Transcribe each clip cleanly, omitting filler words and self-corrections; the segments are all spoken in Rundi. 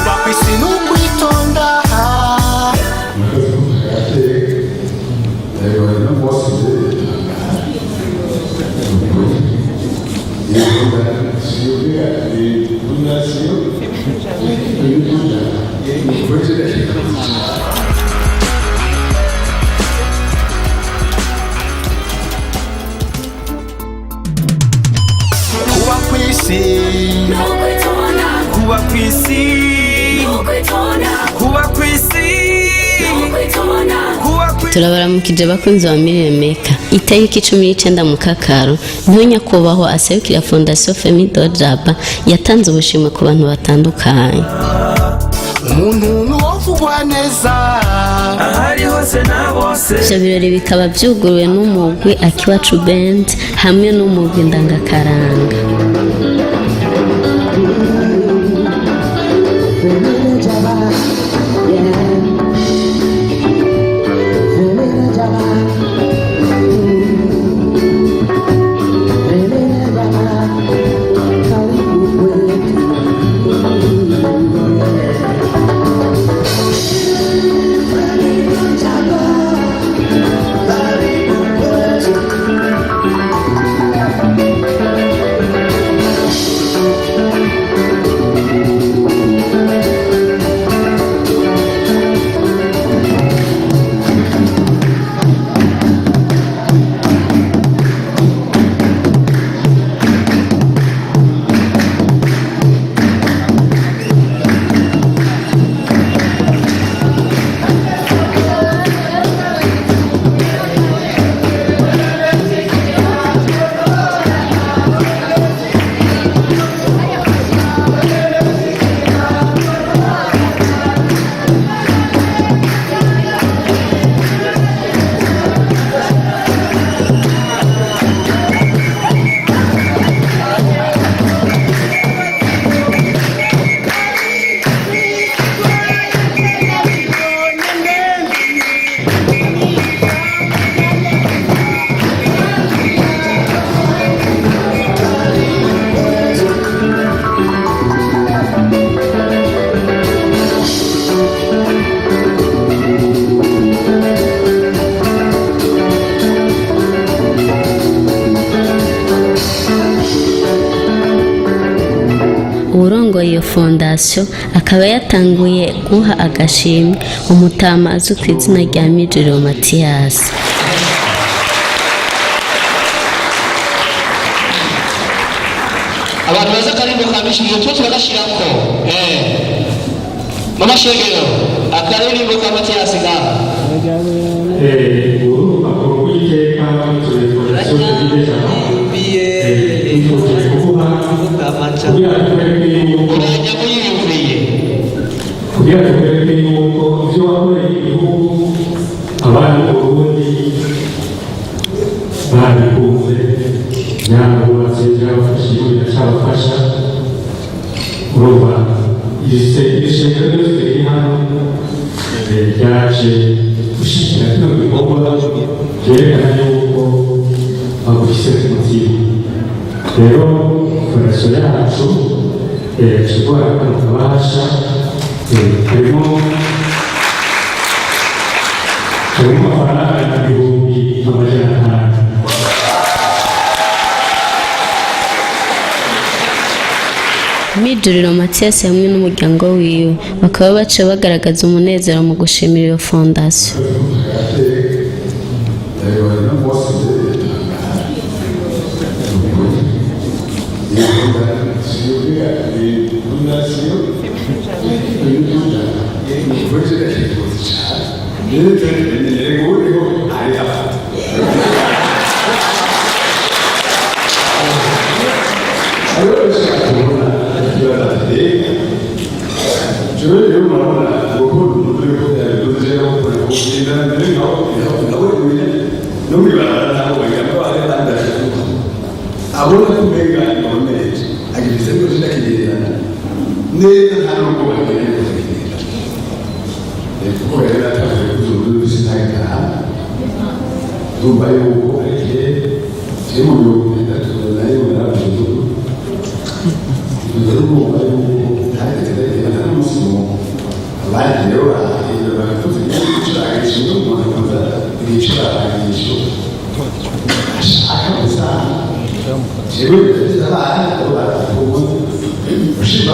Bakwisi n'ukwitonda Turabaramukije bakunzi ba Miremeka itariki 19 mu Kakaro niho nyakubahwa aserukira Fondation Femidejabat yatanze ubushimwe ku bantu batandukanye. Umuntu n'uwavugwa neza ahari hose na bose. Ivyo birori bikaba vyuguruwe n'umugwi Akiwacu Band hamwe n'umugwi Ndangakaranga. Urongoye iyo Fondation akaba yatanguye guha agashimwe umutama azwi ku izina rya Bakiriho Mathias. Abantu baza karimbo kabishije cyo turagashirako mama shegero akarimbo ka Mathias ga uru akoro witeka turi kugira tubereke yuko ivyo wakoreye igihugu abana b'Uburundi babikunze nyabubatse byabafasha igihugu cyabafasha urumva ishengero ryose riri hano ryaje gushikira kino gikorwa vyerekana yuko bagufise ku mutima. Rero Fondation yacu ishobora kubasha harimo amafaranga ibihumbi 500. Bakiriho Mathias hamwe n'umuryango wiwe bakaba baca bagaragaza umunezero mu gushimira iyo Fondation. abona kumega ikomeye agifite ngo zindakirana neza nta nubwo bagiye kuzikira kuko rero atavuye kuzuru sinagana dumba yuko ake cyo mu bihugu bitatu nayo naravuze ngo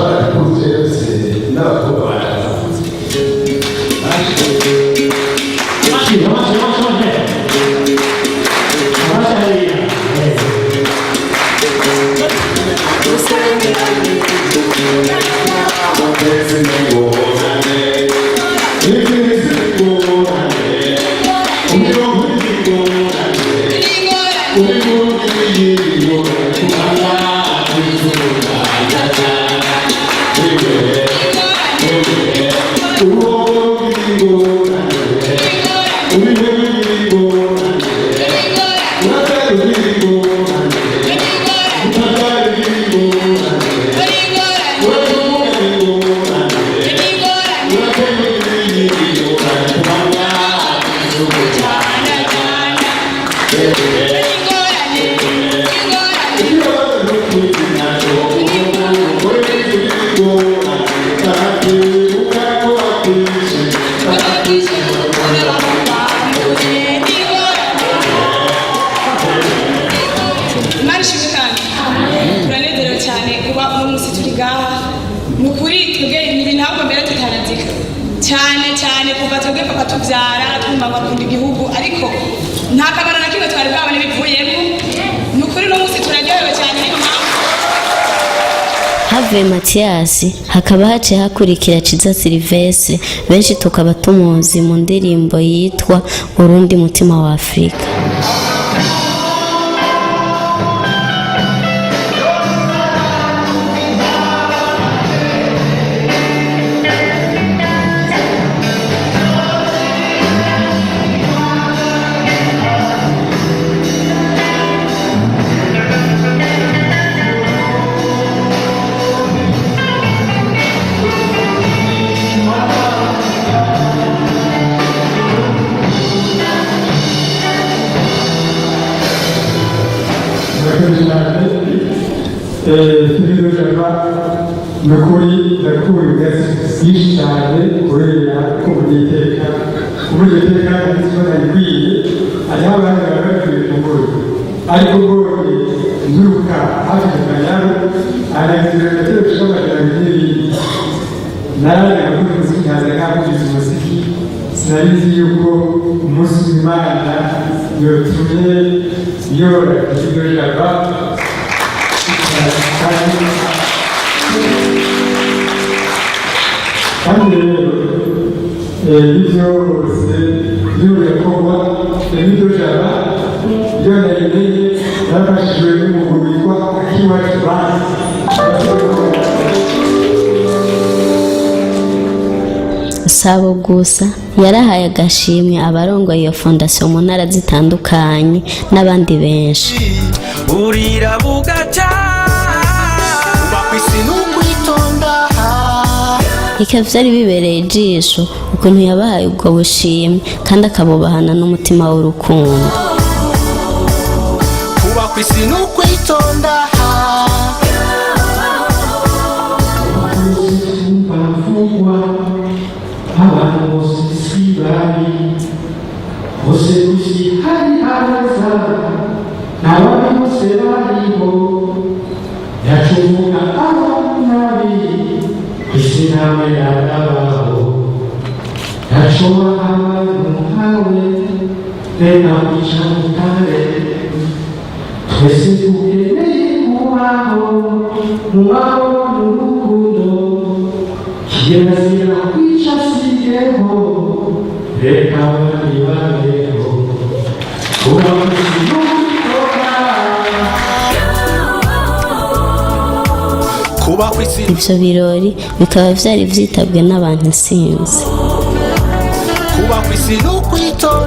barakuze n'abakobwa barakuze cyane kuva twebwe papa tubyara twumva bakunda igihugu ariko nta kamaro na kimwe twari bwabone bivuyemo ni ukuri no munsi turaryohewe cyane niyo mpamvu havuye Matiyasi hakaba haciye hakurikira Ciza Silvestre benshi tukaba tumuzi mu ndirimbo yitwa Urundi mutima wa Afrika. Femidejabat nukuri ndakuye byinshi cyane kubera ko mugiteka ndizibona ikwiye hariho abandi bagakwiye kumugore ariko rwose nduruka hafi kanyaro arangira agatero amajana abiri naraje gakora umuziki nkaza nkakuriza umuziki sinarizi yuko umunsi w'Imana yotumye yora Femidejabat kandi rero ibyo bose by'uburekorwa Femidejabat iyo nayimenye nafashijwe n'umuntu witwa Akiwacu Bansi Sabo gusa yarahaye agashimwe abarongoye iyo fondation mu ntara zitandukanye n'abandi benshi burira bugaca bakwisi n'ukwitonda bikaba vyari bibereye ijisho ukuntu yabahaye ubwo bushimwe kandi akabubahana n'umutima w'urukundo kuba kwisi n'ukwitonda abantu bose si bari bose gusi hari abaza n'abandi bose bariho yacumuka abantu nabi isi nawe yarabaho yacuma abantu nkawe reka kwica mutare twese tukeneye kubaho mu mahoro n'urukundo kirazira kwica sigeho reka abandi babeho kuba ivyo birori bikaba vyari vyitabwe n'abantu isinzi.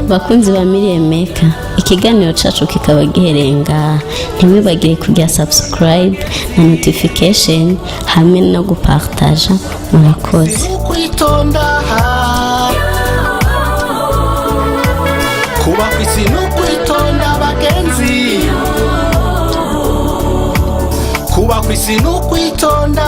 Bakunzi ba Miremeka, ikiganiro cacu kikaba gihereye ngaha. Ntimwibagire kugira subscribe na notification hamwe no gupartaja. Murakoze. Kuba kwisi n'ukwitonda bagenzi, kuba kwisi n'ukwitonda.